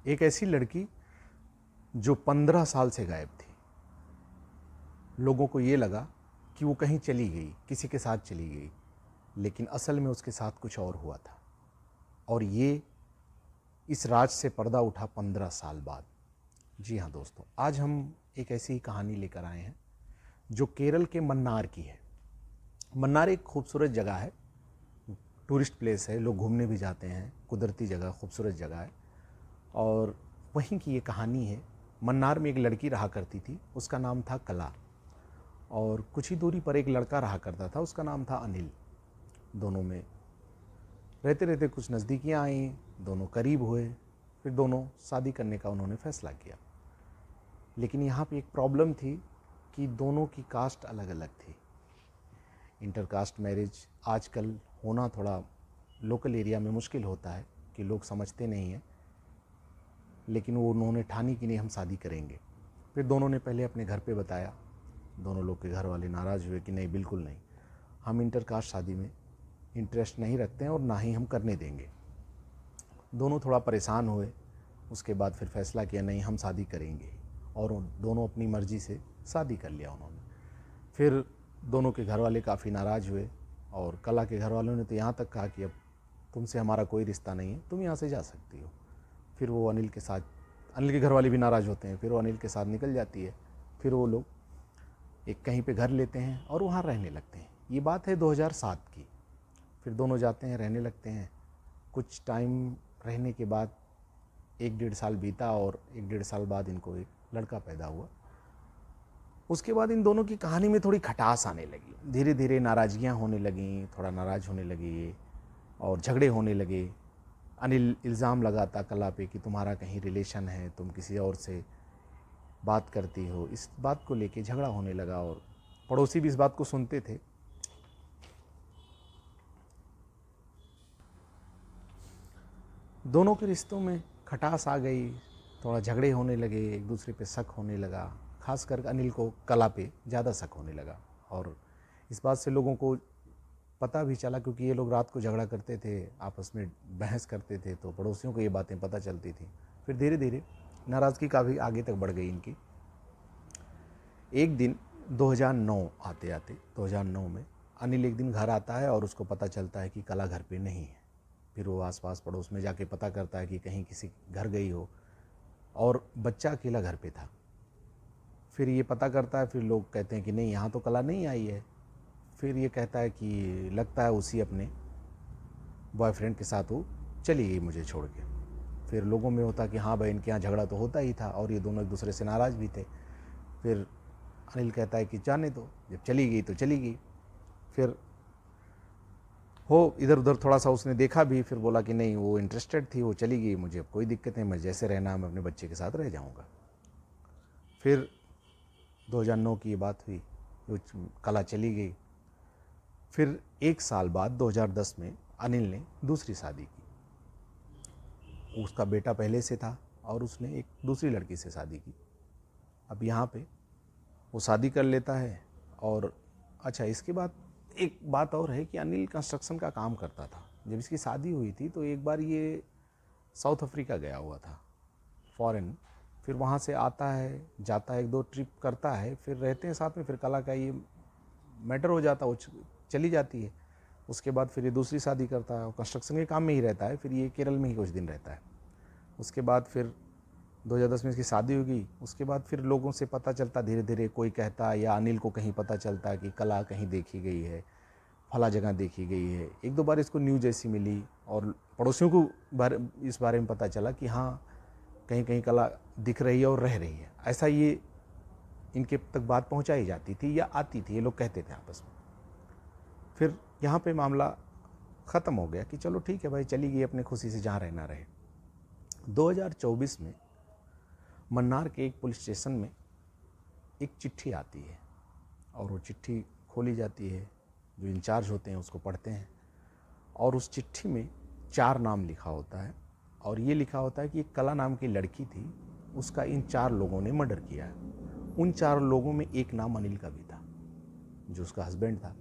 एक ऐसी लड़की जो 15 साल से गायब थी। लोगों को ये लगा कि वो कहीं चली गई, किसी के साथ चली गई, लेकिन असल में उसके साथ कुछ और हुआ था। और ये इस राज से पर्दा उठा 15 साल बाद। जी हाँ दोस्तों, आज हम एक ऐसी ही कहानी लेकर आए हैं जो केरल के मन्नार की है। मन्नार एक खूबसूरत जगह है, टूरिस्ट प्लेस है, लोग घूमने भी जाते हैं, कुदरती जगह, खूबसूरत जगह है। और वहीं की ये कहानी है। मन्नार में एक लड़की रहा करती थी, उसका नाम था कला। और कुछ ही दूरी पर एक लड़का रहा करता था, उसका नाम था अनिल। दोनों में रहते रहते कुछ नज़दीकियाँ आईं, दोनों करीब हुए, फिर दोनों शादी करने का उन्होंने फैसला किया। लेकिन यहाँ पे एक प्रॉब्लम थी कि दोनों की कास्ट अलग अलग थी। इंटरकास्ट मैरिज आजकल होना थोड़ा लोकल एरिया में मुश्किल होता है कि लोग समझते नहीं हैं, लेकिन वो उन्होंने ठानी कि नहीं, हम शादी करेंगे। फिर दोनों ने पहले अपने घर पे बताया। दोनों लोग के घर वाले नाराज़ हुए कि नहीं, बिल्कुल नहीं, हम इंटरकास्ट शादी में इंटरेस्ट नहीं रखते हैं और ना ही हम करने देंगे। दोनों थोड़ा परेशान हुए। उसके बाद फिर फैसला किया, नहीं, हम शादी करेंगे। और दोनों अपनी मर्ज़ी से शादी कर लिया उन्होंने। फिर दोनों के घर वाले काफ़ी नाराज़ हुए और कला के घर वालों ने तो यहाँ तक कहा कि अब तुमसे हमारा कोई रिश्ता नहीं है, तुम यहाँ से जा सकती हो। फिर वो अनिल के घर वाले भी नाराज़ होते हैं, फिर वो अनिल के साथ निकल जाती है। फिर वो लोग एक कहीं पे घर लेते हैं और वहाँ रहने लगते हैं। ये बात है 2007 की। फिर दोनों जाते हैं, रहने लगते हैं। कुछ टाइम रहने के बाद 1-1.5 साल बीता और 1-1.5 साल बाद इनको एक लड़का पैदा हुआ। उसके बाद इन दोनों की कहानी में थोड़ी खटास आने लगी। धीरे धीरे नाराज़गियाँ होने लगीं, थोड़ा नाराज़ होने लगे और झगड़े होने लगे। अनिल इल्ज़ाम लगाता कला पे कि तुम्हारा कहीं रिलेशन है, तुम किसी और से बात करती हो। इस बात को लेके झगड़ा होने लगा और पड़ोसी भी इस बात को सुनते थे। दोनों के रिश्तों में खटास आ गई, थोड़ा झगड़े होने लगे, एक दूसरे पे शक होने लगा। खासकर अनिल को कला पे ज़्यादा शक होने लगा। और इस बात से लोगों को पता भी चला, क्योंकि ये लोग रात को झगड़ा करते थे, आपस में बहस करते थे, तो पड़ोसियों को ये बातें पता चलती थी। फिर धीरे धीरे नाराज़गी काफ़ी आगे तक बढ़ गई इनकी। एक दिन 2009 आते आते 2009 में अनिल एक दिन घर आता है और उसको पता चलता है कि कला घर पे नहीं है। फिर वो आसपास पड़ोस में जाके पता करता है कि कहीं किसी घर गई हो, और बच्चा अकेला घर पे था। फिर ये पता करता है, फिर लोग कहते हैं कि नहीं, यहाँ तो कला नहीं आई है। फिर ये कहता है कि लगता है उसी अपने बॉयफ्रेंड के साथ वो चली गई मुझे छोड़ के। फिर लोगों में होता कि हाँ भाई, इनके यहाँ झगड़ा तो होता ही था और ये दोनों एक दूसरे से नाराज़ भी थे। फिर अनिल कहता है कि जाने दो, जब चली गई तो चली गई। फिर हो इधर उधर थोड़ा सा उसने देखा भी, फिर बोला कि नहीं, वो इंटरेस्टेड थी, वो चली गई, मुझे अब कोई दिक्कत नहीं, मैं जैसे रहना मैं अपने बच्चे के साथ रह जाऊँगा। फिर 2009 की ये बात हुई, वो कला चली गई। फिर 1 साल बाद 2010 में अनिल ने दूसरी शादी की। उसका बेटा पहले से था और उसने एक दूसरी लड़की से शादी की। अब यहाँ पे वो शादी कर लेता है। और अच्छा, इसके बाद एक बात और है कि अनिल कंस्ट्रक्शन का काम करता था। जब इसकी शादी हुई थी तो एक बार ये साउथ अफ्रीका गया हुआ था, फॉरेन। फिर वहाँ से आता है, जाता है, 1-2 ट्रिप करता है, फिर रहते हैं साथ में। फिर कला का ये मैटर हो जाता, वो चली जाती है। उसके बाद फिर ये दूसरी शादी करता है, कंस्ट्रक्शन के काम में ही रहता है। फिर ये केरल में ही कुछ दिन रहता है। उसके बाद फिर 2010 में इसकी शादी होगी। उसके बाद फिर लोगों से पता चलता धीरे धीरे, कोई कहता है या अनिल को कहीं पता चलता है कि कला कहीं देखी गई है, फला जगह देखी गई है। 1-2 बार इसको न्यूज़ ऐसी मिली और पड़ोसियों को इस बारे में पता चला कि हाँ, कहीं कहीं कला दिख रही है और रह रही है। ऐसा ये इनके तक बात पहुंचाई जाती थी या आती थी, ये लोग कहते थे आपस में। फिर यहाँ पे मामला ख़त्म हो गया कि चलो ठीक है भाई, चली गई अपने खुशी से, जहाँ रहना रहे। 2024 में मन्नार के एक पुलिस स्टेशन में एक चिट्ठी आती है और वो चिट्ठी खोली जाती है। जो इंचार्ज होते हैं उसको पढ़ते हैं और उस चिट्ठी में 4 नाम लिखा होता है। और ये लिखा होता है कि एक कला नाम की लड़की थी, उसका इन 4 लोगों ने मर्डर किया है। उन 4 लोगों में एक नाम अनिल का भी था, जो उसका हस्बैंड था।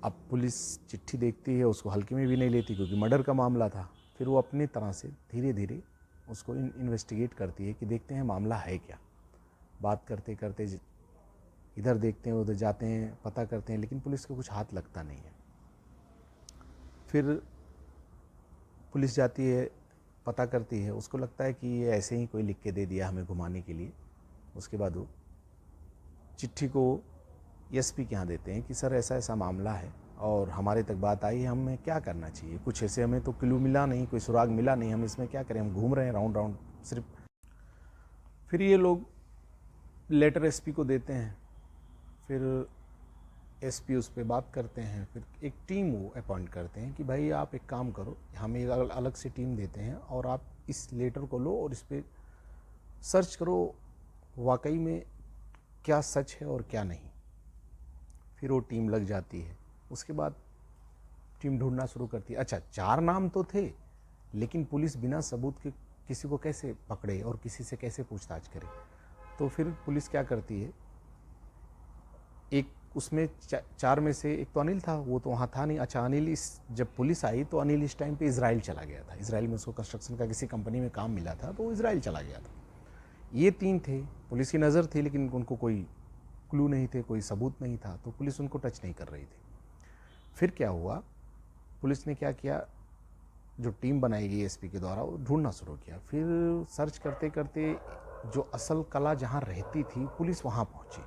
अब पुलिस चिट्ठी देखती है, उसको हल्के में भी नहीं लेती, क्योंकि मर्डर का मामला था। फिर वो अपनी तरह से धीरे धीरे उसको इन्वेस्टिगेट करती है कि देखते हैं मामला है क्या। बात करते करते इधर देखते हैं, उधर जाते हैं, पता करते हैं, लेकिन पुलिस को कुछ हाथ लगता नहीं है। फिर पुलिस जाती है, पता करती है, उसको लगता है कि ये ऐसे ही कोई लिख के दे दिया हमें घुमाने के लिए। उसके बाद वो चिट्ठी को एसपी के यहाँ देते हैं कि सर ऐसा ऐसा मामला है और हमारे तक बात आई है, हमें क्या करना चाहिए, कुछ ऐसे हमें तो क्लू मिला नहीं, कोई सुराग मिला नहीं, हम इसमें क्या करें, हम घूम रहे हैं राउंड राउंड सिर्फ। फिर ये लोग लेटर एसपी को देते हैं, फिर एसपी उस पर बात करते हैं, फिर एक टीम वो अपॉइंट करते हैं कि भाई आप एक काम करो, हम एक अलग से टीम देते हैं और आप इस लेटर को लो और इस पर सर्च करो वाकई में क्या सच है और क्या नहीं। फिर वो टीम लग जाती है। उसके बाद टीम ढूंढना शुरू करती है। अच्छा, 4 नाम तो थे, लेकिन पुलिस बिना सबूत के किसी को कैसे पकड़े और किसी से कैसे पूछताछ करे। तो फिर पुलिस क्या करती है, एक उसमें 4 में से एक तो अनिल था, वो तो वहाँ था नहीं। अच्छा, अनिल जब पुलिस आई तो अनिल इस टाइम पे इजराइल चला गया था। इजराइल में उसको कंस्ट्रक्शन का किसी कंपनी में काम मिला था, तो वो इजराइल चला गया था। ये 3 थे, पुलिस की नज़र थी, लेकिन उनको कोई क्लू नहीं थे, कोई सबूत नहीं था, तो पुलिस उनको टच नहीं कर रही थी। फिर क्या हुआ, पुलिस ने क्या किया, जो टीम बनाई गई एसपी के द्वारा, वो ढूंढना शुरू किया। फिर सर्च करते करते जो असल कला जहाँ रहती थी, पुलिस वहाँ पहुँची।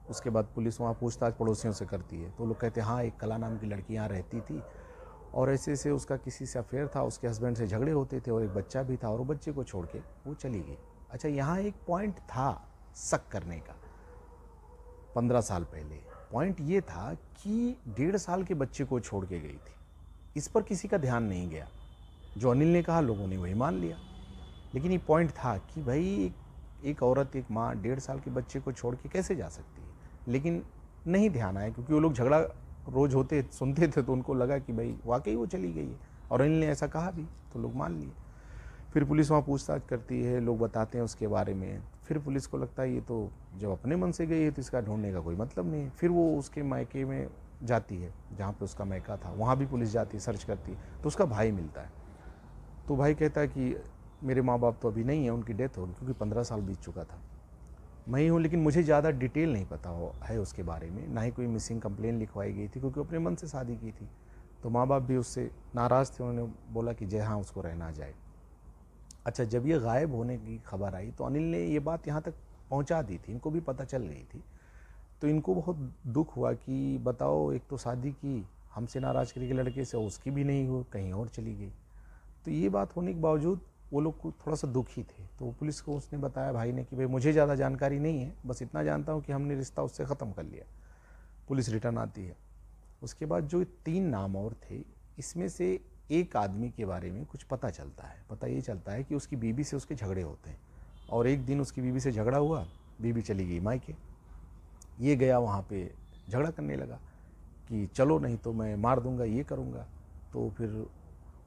उसके बाद पुलिस वहाँ पूछताछ पड़ोसियों से करती है, तो लोग कहते हैं हाँ, एक कला नाम की लड़की यहाँ रहती थी और ऐसे ऐसे उसका किसी से अफेयर था, उसके हस्बैंड से झगड़े होते थे और एक बच्चा भी था और वो बच्चे को छोड़ के वो चली गई। अच्छा, यहाँ एक पॉइंट था शक करने का। 15 साल पहले पॉइंट ये था कि 1.5 साल के बच्चे को छोड़ के गई थी। इस पर किसी का ध्यान नहीं गया। जो अनिल ने कहा लोगों ने वही मान लिया, लेकिन ये पॉइंट था कि भाई एक औरत, एक माँ 1.5 साल के बच्चे को छोड़ के कैसे जा सकती है। लेकिन नहीं ध्यान आया, क्योंकि वो लोग झगड़ा रोज होते सुनते थे, तो उनको लगा कि भाई वाकई वो चली गई है और अनिल ने ऐसा कहा भी, तो लोग मान लिए। फिर पुलिस वहाँ पूछताछ करती है, लोग बताते हैं उसके बारे में। फिर पुलिस को लगता है ये तो जब अपने मन से गई है तो इसका ढूंढने का कोई मतलब नहीं है। फिर वो उसके मायके में जाती है, जहाँ पे उसका मायका था, वहाँ भी पुलिस जाती है, सर्च करती है, तो उसका भाई मिलता है। तो भाई कहता है कि मेरे माँ बाप तो अभी नहीं है, उनकी डेथ हो गई, क्योंकि 15 साल बीत चुका था। मैं ही हूँ, लेकिन मुझे ज़्यादा डिटेल नहीं पता है उसके बारे में, ना ही कोई मिसिंग कंप्लेन लिखवाई गई थी, क्योंकि अपने मन से शादी की थी। तो माँ बाप भी उससे नाराज़ थे, उन्होंने बोला कि जय हाँ, उसको रहना जाए। अच्छा, जब ये गायब होने की खबर आई तो अनिल ने ये बात यहाँ तक पहुँचा दी थी, इनको भी पता चल गई थी। तो इनको बहुत दुख हुआ कि बताओ, एक तो शादी की हमसे नाराज़ करके लड़के से, उसकी भी नहीं हो, कहीं और चली गई। तो ये बात होने के बावजूद वो लोग को थोड़ा सा दुखी थे। तो पुलिस को उसने बताया, भाई ने, कि भाई मुझे ज़्यादा जानकारी नहीं है, बस इतना जानता हूँ कि हमने रिश्ता उससे ख़त्म कर लिया। पुलिस रिटर्न आती है। उसके बाद जो 3 नाम और थे, इसमें से एक आदमी के बारे में कुछ पता चलता है। पता ये चलता है कि उसकी बीवी से उसके झगड़े होते हैं और एक दिन उसकी बीवी से झगड़ा हुआ, बीवी चली गई मायके, ये गया वहाँ पे झगड़ा करने लगा कि चलो नहीं तो मैं मार दूंगा, ये करूँगा। तो फिर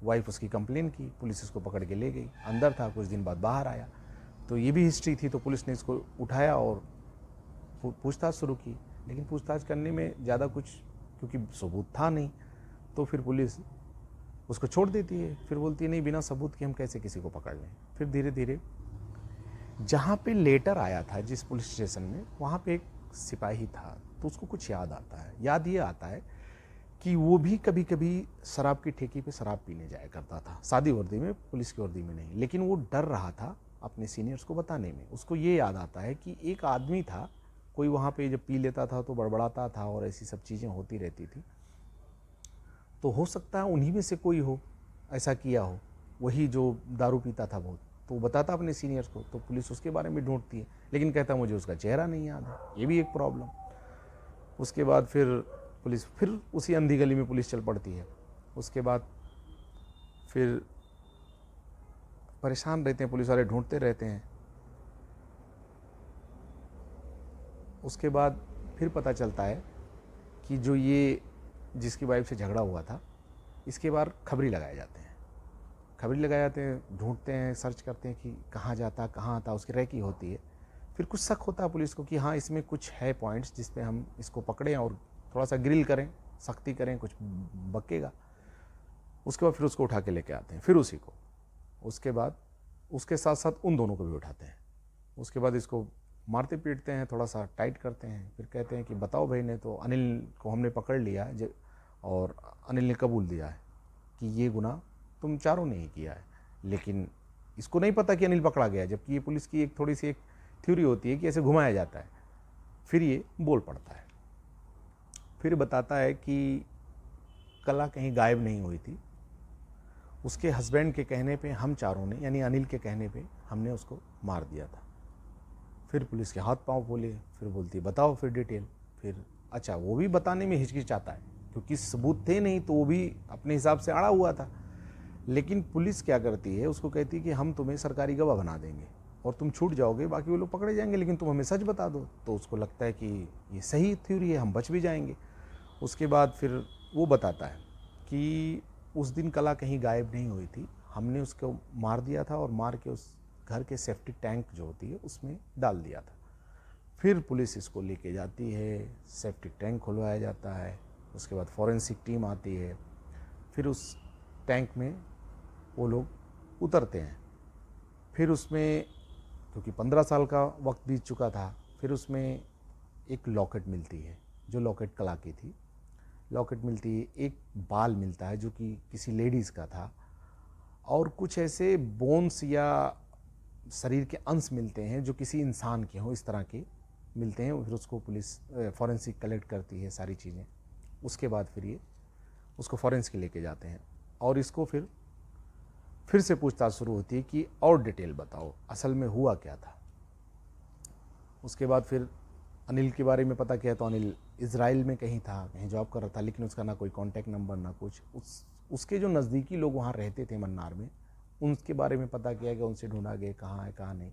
वाइफ उसकी कंप्लेन की, पुलिस इसको पकड़ के ले गई, अंदर था, कुछ दिन बाद बाहर आया। तो ये भी हिस्ट्री थी, तो पुलिस ने इसको उठाया और पूछताछ शुरू की। लेकिन पूछताछ करने में ज़्यादा कुछ, क्योंकि सबूत था नहीं, तो फिर पुलिस उसको छोड़ देती है। फिर बोलती है नहीं, बिना सबूत के हम कैसे किसी को पकड़ लें। फिर धीरे धीरे जहाँ पे लेटर आया था, जिस पुलिस स्टेशन में, वहाँ पे एक सिपाही था, तो उसको कुछ याद आता है। याद ये आता है कि वो भी कभी कभी शराब की ठेकी पे शराब पीने जाया करता था, शादी वर्दी में, पुलिस की वर्दी में नहीं। लेकिन वो डर रहा था अपने सीनियर्स को बताने में। उसको ये याद आता है कि एक आदमी था, कोई वहाँ पे जब पी लेता था तो बड़बड़ाता था और ऐसी सब चीज़ें होती रहती थी। तो हो सकता है उन्हीं में से कोई हो, ऐसा किया हो, वही जो दारू पीता था बहुत। तो वो बताता अपने सीनियर्स को, तो पुलिस उसके बारे में ढूंढती है, लेकिन कहता मुझे उसका चेहरा नहीं याद है। ये भी एक प्रॉब्लम। उसके बाद फिर पुलिस फिर उसी अंधी गली में पुलिस चल पड़ती है। उसके बाद फिर परेशान रहते हैं, पुलिस वाले ढूंढते रहते हैं। उसके बाद फिर पता चलता है कि जो ये जिसकी वाइफ से झगड़ा हुआ था, इसके बार खबरी लगाए जाते हैं। खबरी लगाए जाते हैं, ढूंढते हैं, सर्च करते हैं कि कहाँ जाता, कहाँ आता, उसकी रैकी होती है। फिर कुछ शक होता है पुलिस को कि हाँ, इसमें कुछ है पॉइंट्स जिस पे हम इसको पकड़ें और थोड़ा सा ग्रिल करें, सख्ती करें, कुछ बकेगा। उसके बाद फिर उसको उठा के लेके आते हैं, फिर उसी को। उसके बाद उसके साथ साथ उन दोनों को भी उठाते हैं। उसके बाद इसको मारते पीटते हैं, थोड़ा सा टाइट करते हैं, फिर कहते हैं कि बताओ भाई ने तो अनिल को हमने पकड़ लिया है और अनिल ने कबूल दिया है कि ये गुनाह तुम चारों ने ही किया है। लेकिन इसको नहीं पता कि अनिल पकड़ा गया, जबकि ये पुलिस की एक थोड़ी सी एक थ्योरी होती है कि ऐसे घुमाया जाता है। फिर ये बोल पड़ता है, फिर बताता है कि कला कहीं गायब नहीं हुई थी, उसके हस्बैंड के कहने पे हम चारों ने, यानी अनिल के कहने पे हमने उसको मार दिया था। फिर पुलिस के हाथ पांव बोले, फिर बोलती है बताओ फिर डिटेल। फिर अच्छा, वो भी बताने में हिचकिचाता है क्योंकि सबूत थे नहीं, तो वो भी अपने हिसाब से अड़ा हुआ था। लेकिन पुलिस क्या करती है, उसको कहती है कि हम तुम्हें सरकारी गवाह बना देंगे और तुम छूट जाओगे, बाकी वो लोग पकड़े जाएंगे, लेकिन तुम हमें सच बता दो। तो उसको लगता है कि ये सही थ्योरी है, हम बच भी जाएंगे। उसके बाद फिर वो बताता है कि उस दिन कला कहीं गायब नहीं हुई थी, हमने उसको मार दिया था और मार के उस घर के सेफ्टी टैंक जो होती है उसमें डाल दिया था। फिर पुलिस इसको लेके जाती है, सेफ्टी टैंक खुलवाया जाता है, उसके बाद फॉरेंसिक टीम आती है, फिर उस टैंक में वो लोग उतरते हैं। फिर उसमें क्योंकि 15 साल का वक्त बीत चुका था, फिर उसमें एक लॉकेट मिलती है, जो लॉकेट कला की थी। लॉकेट मिलती है, एक बाल मिलता है जो कि किसी लेडीज़ का था, और कुछ ऐसे बोन्स या शरीर के अंश मिलते हैं जो किसी इंसान के हों, इस तरह के मिलते हैं। फिर उसको पुलिस फॉरेंसिक कलेक्ट करती है सारी चीज़ें। उसके बाद फिर ये उसको फॉरेंसिक लेके जाते हैं और इसको फिर से पूछताछ शुरू होती है कि और डिटेल बताओ, असल में हुआ क्या था। उसके बाद फिर अनिल के बारे में पता किया तो अनिल इज़राइल में कहीं था, कहीं जॉब कर रहा था, लेकिन उसका ना कोई कॉन्टैक्ट नंबर ना कुछ। उसके जो नज़दीकी लोग वहाँ रहते थे मन्नार में, उनके बारे में पता किया कि उनसे ढूंढा गया कहाँ है कहाँ नहीं,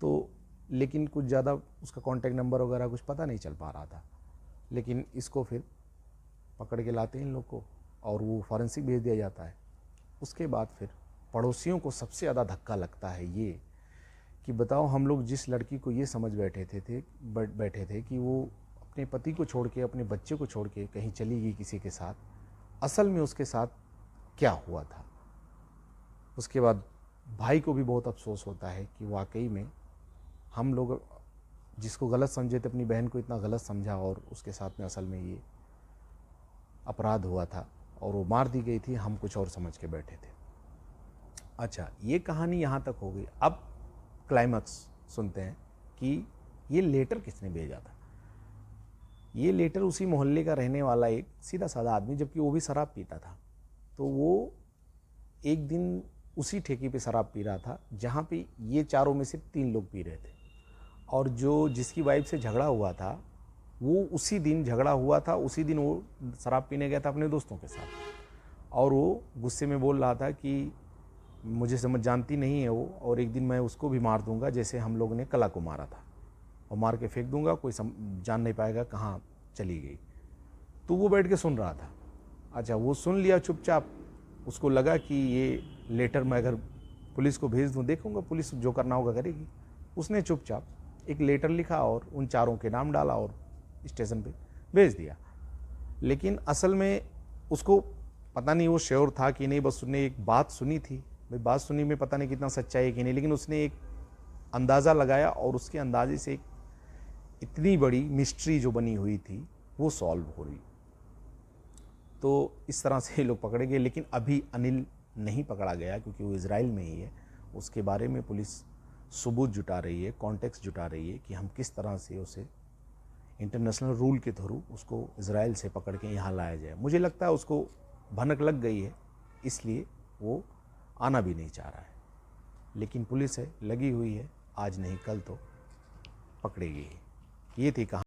तो लेकिन कुछ ज़्यादा उसका कॉन्टैक्ट नंबर वगैरह कुछ पता नहीं चल पा रहा था। लेकिन इसको फिर पकड़ के लाते हैं इन लोग को और वो फॉरेंसिक भेज दिया जाता है। उसके बाद फिर पड़ोसियों को सबसे ज़्यादा धक्का लगता है ये कि बताओ, हम लोग जिस लड़की को ये समझ बैठे थे कि वो अपने पति को छोड़ के, अपने बच्चे को छोड़ के कहीं चली गई किसी के साथ, असल में उसके साथ क्या हुआ था। उसके बाद भाई को भी बहुत अफसोस होता है कि वाकई में हम लोग जिसको गलत समझे थे, अपनी बहन को इतना गलत समझा और उसके साथ में असल में ये अपराध हुआ था और वो मार दी गई थी, हम कुछ और समझ के बैठे थे। अच्छा, ये कहानी यहाँ तक हो गई। अब क्लाइमैक्स सुनते हैं कि ये लेटर किसने भेजा था। ये लेटर उसी मोहल्ले का रहने वाला एक सीधा साधा आदमी, जबकि वो भी शराब पीता था, तो वो एक दिन उसी ठेके पे शराब पी रहा था जहाँ पे ये चारों में से 3 लोग पी रहे थे, और जिसकी वाइफ से झगड़ा हुआ था वो उसी दिन झगड़ा हुआ था, उसी दिन वो शराब पीने गया था अपने दोस्तों के साथ, और वो गुस्से में बोल रहा था कि मुझे समझ जानती नहीं है वो, और एक दिन मैं उसको भी मार दूंगा जैसे हम लोगों ने कला को मारा था, और मार के फेंक दूंगा, कोई जान नहीं पाएगा कहाँ चली गई। तो वो बैठ के सुन रहा था। अच्छा, वो सुन लिया चुपचाप, उसको लगा कि ये लेटर मैं अगर पुलिस को भेज दूं, देखूंगा पुलिस जो करना होगा करेगी। उसने चुपचाप एक लेटर लिखा और उन चारों के नाम डाला और स्टेशन पे भेज दिया। लेकिन असल में उसको पता नहीं वो श्योर था कि नहीं, बस उसने एक बात सुनी थी, भाई बात सुनी में पता नहीं कितना सच्चाई है कि नहीं, लेकिन उसने एक अंदाज़ा लगाया और उसके अंदाजे से एक इतनी बड़ी मिस्ट्री जो बनी हुई थी वो सॉल्व हो रही। तो इस तरह से लोग पकड़े गए, लेकिन अभी अनिल नहीं पकड़ा गया क्योंकि वो इज़राइल में ही है। उसके बारे में पुलिस सबूत जुटा रही है, कॉन्टेक्स्ट जुटा रही है कि हम किस तरह से उसे इंटरनेशनल रूल के थ्रू उसको इज़राइल से पकड़ के यहाँ लाया जाए। मुझे लगता है उसको भनक लग गई है, इसलिए वो आना भी नहीं चाह रहा है, लेकिन पुलिस है लगी हुई है, आज नहीं कल तो पकड़ेगी ही। ये थी कहानी।